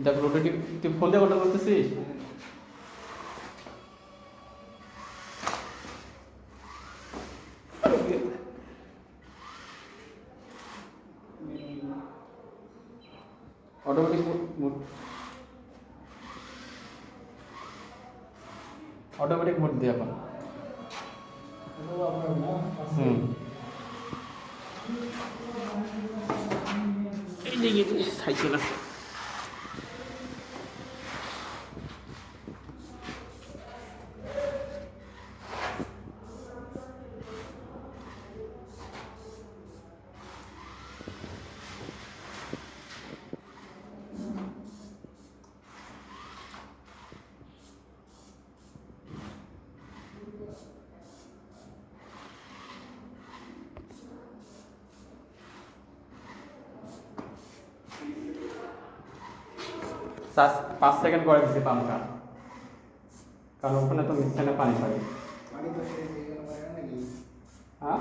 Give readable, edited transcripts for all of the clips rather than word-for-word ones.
দেখ রোটেটিভ, তুই ফোন দিয়ে কথা বলতেছিস? অটোমেটিক মোড, অটোমেটিক মোড দিয়ে এখন। হুম, এই দিকে সাইকেল আছে। চার 5 সেকেন্ড করে দিচ্ছি পাম্পটা, কারণ ওখানে তো মিক্সারে পানি পাবে। হ্যাঁ,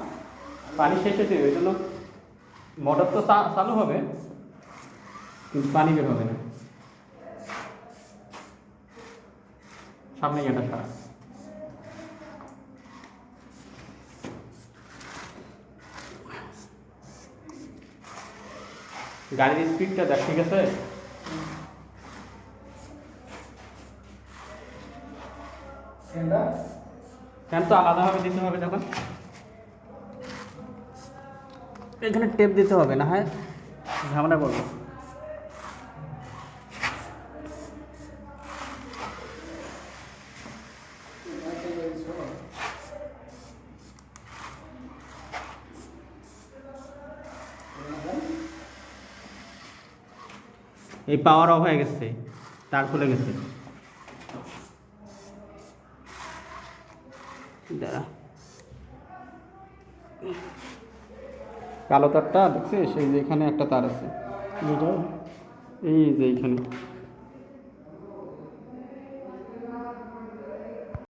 পানি শেষ হয়েছে, ওই জন্য মোটর তো চালু হবে কিন্তু পানি বের হবে না। সামনে এটা সারা গাড়ির স্পিডটা দেখ, ঠিক আছে? ফ্যান তো আলাদাভাবে দিতে হবে, তখন এখানে টেপ দিতে হবে, না হয় ঝামেলা করবো। এই পাওয়ার অফ হয়ে গেছে, তার খুলে গেছে। দাঁড়া, কালো তারটা দেখছিস? এই যে এখানে একটা তার আছে, এই যে এইখানে